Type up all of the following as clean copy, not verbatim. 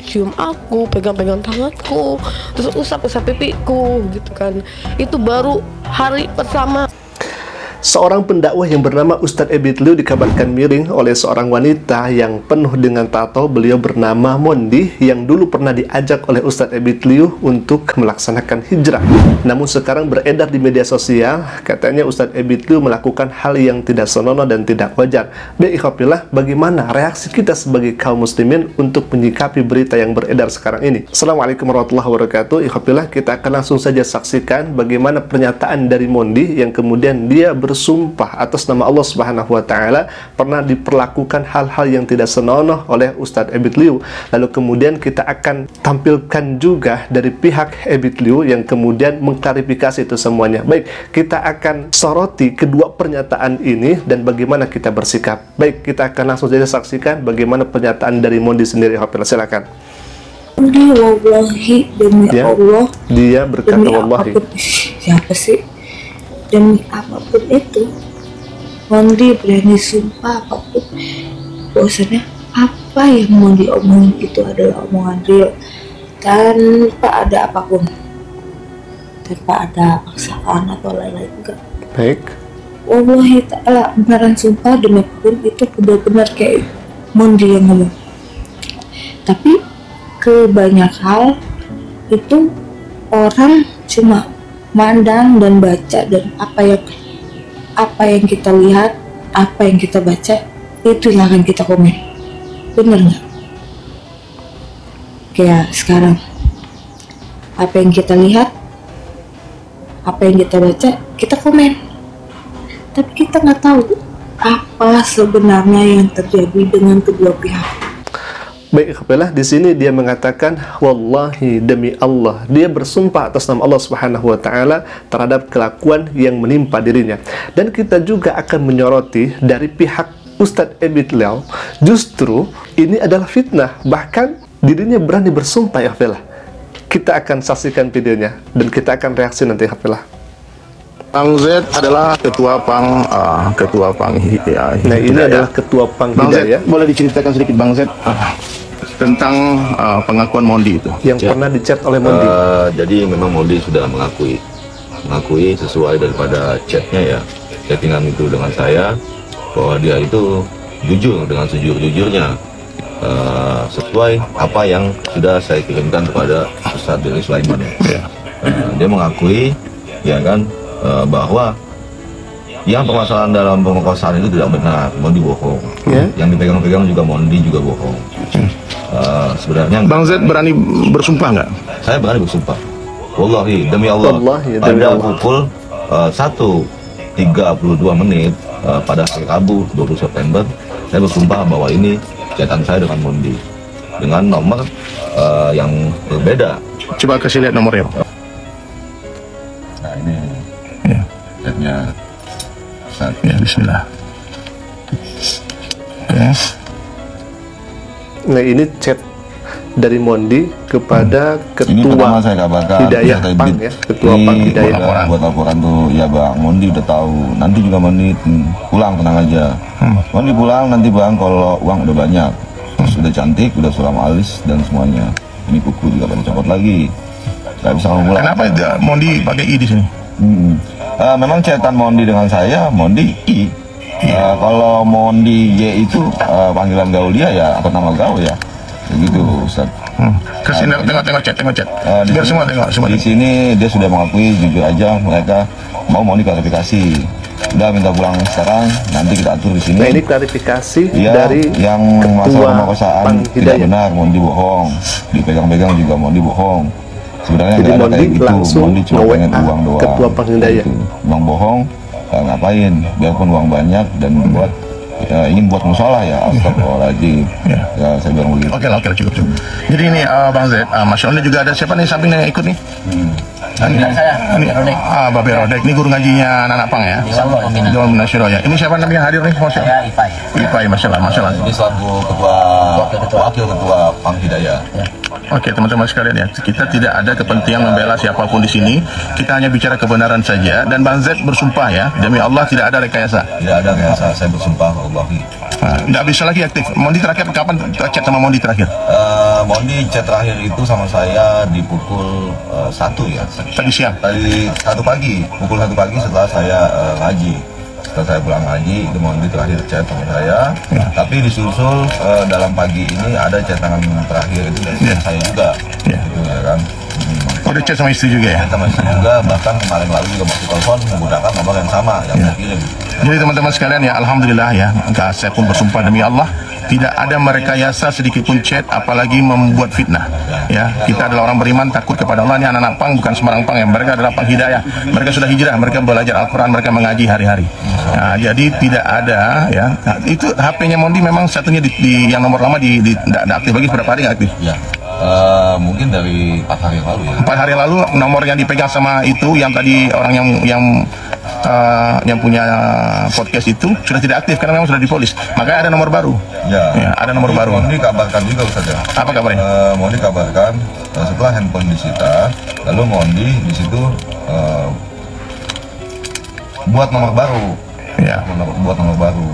cium aku, pegang-pegang tanganku, terus usap-usap pipiku gitu kan. Itu baru hari pertama. Seorang pendakwah yang bernama Ustadz Ebit Liu dikabarkan miring oleh seorang wanita yang penuh dengan tato. Beliau bernama Mondi, yang dulu pernah diajak oleh Ustadz Ebit Liu untuk melaksanakan hijrah. Namun sekarang beredar di media sosial, katanya Ustadz Ebit Liu melakukan hal yang tidak senonoh dan tidak wajar. Baik ikhwafillah, bagaimana reaksi kita sebagai kaum muslimin untuk menyikapi berita yang beredar sekarang ini? Assalamualaikum warahmatullahi wabarakatuh. Ikhwafillah, kita akan langsung saja saksikan bagaimana pernyataan dari Mondi yang kemudian dia bersumpah atas nama Allah Subhanahu wa taala pernah diperlakukan hal-hal yang tidak senonoh oleh Ustadz Ebit Liu. Lalu kemudian kita akan tampilkan juga dari pihak Ebit Liu yang kemudian mengklarifikasi itu semuanya. Baik, kita akan soroti kedua pernyataan ini dan bagaimana kita bersikap. Baik, kita akan langsung saja saksikan bagaimana pernyataan dari Mondi sendiri. Silakan. Wallahi, demi Allah, dia berkata wallahi. Siapa sih? Demi apapun itu, Mondi berani sumpah apapun, bahwasanya apa yang Mondi omongin itu adalah omongan real, tanpa ada apapun, tanpa ada paksaan atau lain-lain. Enggak. Baik. Wallahi ta'ala, beneran sumpah demi apapun itu benar-benar kayak Mondi yang ngomong. Tapi kebanyak hal itu orang cuma mandang dan baca, dan apa yang kita lihat, apa yang kita baca, itu yang akan kita komen. Bener nggak? Kayak sekarang, apa yang kita lihat, apa yang kita baca, kita komen. Tapi kita nggak tahu apa sebenarnya yang terjadi dengan kedua pihak. Baik, ikhwafillah, di sini dia mengatakan wallahi, demi Allah, dia bersumpah atas nama Allah Subhanahu wa taala terhadap kelakuan yang menimpa dirinya. Dan kita juga akan menyoroti dari pihak Ustadz Ebit Liu, justru ini adalah fitnah, bahkan dirinya berani bersumpah. Ya ikhwafillah, kita akan saksikan videonya dan kita akan reaksi nanti. Ikhwafillah, Bang Z adalah ketua Pang Hidayah. Nah, ini adalah ketua Pang Hidayah. Boleh diceritakan sedikit Bang Z tentang pengakuan Mondi itu yang pernah dicat oleh Mondi. Jadi memang Mondi sudah mengakui sesuai daripada chatnya ya, chattingan itu dengan saya, bahwa dia itu jujur dengan sejujur-jujurnya, sesuai apa yang sudah saya kirimkan kepada Ustadz Denny Sulaiman. Dia mengakui ya kan, bahwa yang permasalahan dalam pemerkosaan itu tidak benar, Mondi bohong. Yang dipegang-pegang juga Mondi juga bohong. Sebenarnya Bang Z berani bersumpah nggak? Saya berani bersumpah. Wallahi, demi Allah, pada pukul 1.32 menit pada hari Rabu 20 September, saya bersumpah bahwa ini chatan saya dengan Mondi dengan nomor yang berbeda. Coba kasih lihat nomornya. Nah, ini chatnya ya, bismillah. Nah, ini chat dari Mondi kepada ketua Hidayah Pang ya, ketua Pang Hidayah. Buat laporan tuh ya Bang, Mondi udah tahu. Nanti juga Mondi pulang, tenang aja. Mondi pulang nanti Bang, kalau uang udah banyak, sudah cantik, udah sulam alis dan semuanya. Ini kuku juga baru copot lagi. Gak bisa ngomong pulang. Kenapa Mondi pakai I di sini? Memang chatan Mondi dengan saya, Mondi I. Kalau Mondi Y itu panggilan gaul dia ya, atau nama gaul ya, begitu Ustaz. Kesini tengok chat. Biar semua tengok semua. Di sini dia sudah mengakui, jujur aja mereka mau Mondi klarifikasi. Udah minta pulang sekarang, nanti kita atur di sini. Nah, ini klarifikasi ya, dari yang masalah pemerkosaan tidak benar, Mondi bohong. Dipegang-pegang juga Mondi bohong. Sebenarnya jadi Mondi gitu. langsung Mondi cuma pengen uang doang. Ketua Pang Hidayah. Gitu. Bang bohong, ngapain? Biarpun uang banyak dan buat ingin buat musola ya, astagfirullahaladzim. Ya, saya bilang begitu. Oke, cukup. Jadi ini Bang Z, Masya Allah juga ada siapa nih samping yang ikut nih? Ini Babe Rodek, ini guru ngajinya anak Pang ya? Jawa Nasional ya. Ini siapa namanya yang hadir nih? Masya Allah. Ifai, Masya Allah. Ini selaku wakil ketua Pang Hidayah. Oke, teman-teman sekalian ya, kita tidak ada kepentingan membela siapapun di sini. Kita hanya bicara kebenaran saja. Dan Bang Z bersumpah ya, demi Allah tidak ada rekayasa. Tidak ada rekayasa, saya bersumpah wallahi. Nggak bisa lagi aktif. Mondi terakhir kapan chat sama Mondi terakhir? Mondi chat terakhir itu sama saya di pukul 1 ya. Tadi siang. Tadi 1 pagi, pukul 1 pagi setelah saya ngaji. Setelah saya pulang ngaji, itu Mondi terakhir chat sama saya. Tapi disusul dalam pagi ini ada chatan terakhir itu dari saya juga. Gitu ya kan. Oh, udah chat sama istri juga ya? Sama istri juga, bahkan kemarin lalu juga masih telepon menggunakan nomor yang sama yang saya kirim. Jadi teman-teman sekalian ya, alhamdulillah ya, saya pun bersumpah demi Allah tidak ada merekayasa sedikit pun chat, apalagi membuat fitnah. Ya, kita adalah orang beriman, takut kepada Allah. Ini anak-anak pang bukan sembarang pang ya, mereka adalah pang hidayah. Mereka sudah hijrah, mereka belajar Al-Quran, mereka mengaji hari-hari. Nah, jadi tidak ada ya. Itu HP-nya Mondi memang satunya di yang nomor lama tidak aktif lagi, berapa hari nggak aktif? Ya. Mungkin dari 4 hari lalu ya. 4 hari lalu nomor yang dipegang sama itu yang tadi orang yang punya podcast itu sudah tidak aktif karena memang sudah dipolis. Makanya ada nomor baru. Ya, ada nomor baru. Mondi kabarkan juga Ustaz ya. Apa kabarnya? Mondi kabarkan setelah handphone disita, lalu Mondi di situ buat nomor baru. Ya. Buat nomor baru.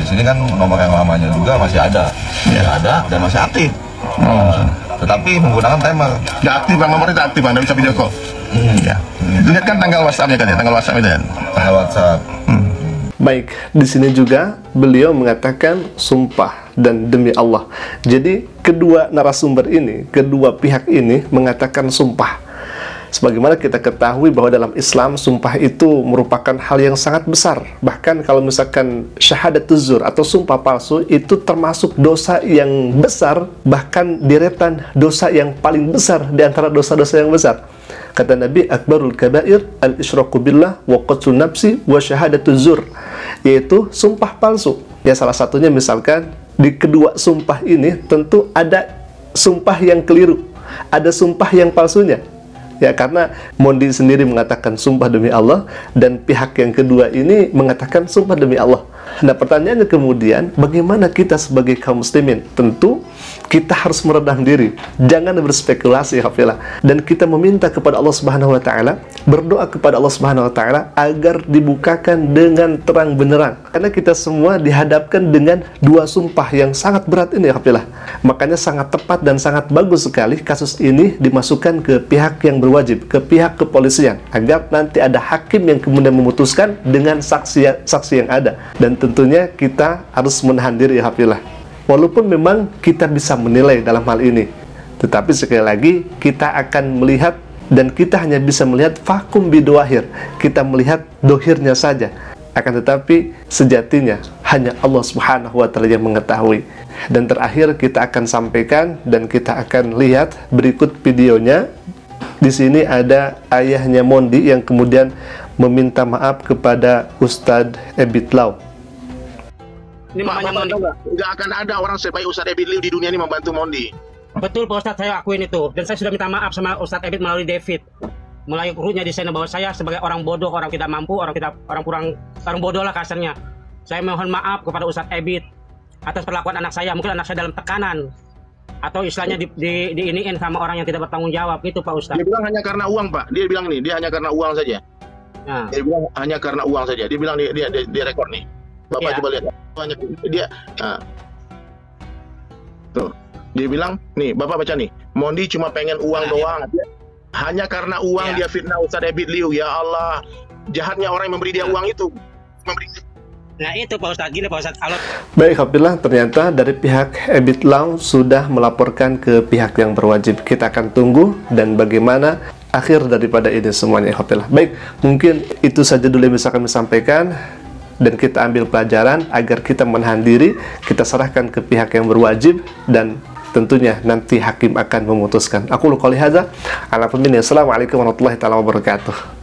Di sini kan nomor yang lamanya juga masih ada. Masih ada dan masih aktif. Tetapi menggunakan timer. Nggak aktif, bang, nomornya tidak aktif, bang, nggak bisa video call. Ya. Lihat kan tanggal WhatsApp-nya kan ya, tanggal WhatsApp itu kan. Tanggal WhatsApp. Baik, di sini juga beliau mengatakan sumpah dan demi Allah. Jadi kedua narasumber ini, kedua pihak ini mengatakan sumpah. Sebagaimana kita ketahui bahwa dalam Islam sumpah itu merupakan hal yang sangat besar. Bahkan kalau misalkan syahadatuz zur atau sumpah palsu itu termasuk dosa yang besar, bahkan deretan dosa yang paling besar di antara dosa-dosa yang besar. Kata Nabi, akbarul kabair al-isyraku billah wa qatlun nafsi wa syahadatuz zur, yaitu sumpah palsu. Ya, salah satunya misalkan di kedua sumpah ini tentu ada sumpah yang keliru, ada sumpah yang palsunya. Ya, karena Mondi sendiri mengatakan sumpah demi Allah dan pihak yang kedua ini mengatakan sumpah demi Allah. Nah, pertanyaannya kemudian, bagaimana kita sebagai kaum muslimin? Tentu kita harus meredam diri, jangan berspekulasi, hafilah. Dan kita meminta kepada Allah Subhanahu wa taala, berdoa kepada Allah Subhanahu wa taala agar dibukakan dengan terang benderang. Karena kita semua dihadapkan dengan dua sumpah yang sangat berat ini, hafilah. Makanya sangat tepat dan sangat bagus sekali kasus ini dimasukkan ke pihak yang berwajib, ke pihak kepolisian, agar nanti ada hakim yang kemudian memutuskan dengan saksi yang ada. Dan tentunya kita harus menahan diri, hafilah. Walaupun memang kita bisa menilai dalam hal ini, tetapi sekali lagi kita akan melihat dan kita hanya bisa melihat vakum bidoahir. Kita melihat dohirnya saja. Akan tetapi sejatinya hanya Allah Subhanahu wa taala yang mengetahui. Dan terakhir kita akan sampaikan dan kita akan lihat berikut videonya. Di sini ada ayahnya Mondi yang kemudian meminta maaf kepada Ustadz Ebit Lau. Ini mamanya Mondi. Nggak akan ada orang sebaik Ustadz Ebit Liu di dunia ini membantu Mondi. Betul Pak Ustadz, saya akuin itu. Dan saya sudah minta maaf sama Ustadz Ebit melalui David. Melalui krunya di sana bahwa saya sebagai orang bodoh, orang tidak mampu, orang bodoh lah kasarnya. Saya mohon maaf kepada Ustadz Ebit atas perlakuan anak saya. Mungkin anak saya dalam tekanan atau istilahnya diiniin sama orang yang tidak bertanggung jawab, gitu Pak Ustadz. Dia bilang hanya karena uang, Pak. Dia bilang ini, dia hanya karena uang saja. Nah. Dia bilang hanya karena uang saja. Dia bilang dia rekor nih. Bapak coba lihat. Dia tuh. Dia bilang, nih, Bapak baca nih. Mondi cuma pengen uang doang. Hanya karena uang dia fitnah Ustadz Ebit Liu. Ya Allah, jahatnya orang yang memberi dia uang itu. Nah itu Pak Ustadz, gini Pak Ustadz. Baik, alhamdulillah ternyata dari pihak Ebit Lau sudah melaporkan ke pihak yang berwajib. Kita akan tunggu dan bagaimana akhir daripada ini semuanya, alhamdulillah. Baik, mungkin itu saja dulu yang bisa kami sampaikan dan kita ambil pelajaran agar kita menahan diri, kita serahkan ke pihak yang berwajib dan tentunya nanti hakim akan memutuskan. Aku qouli hadza, ala Assalamualaikum warahmatullahi wabarakatuh.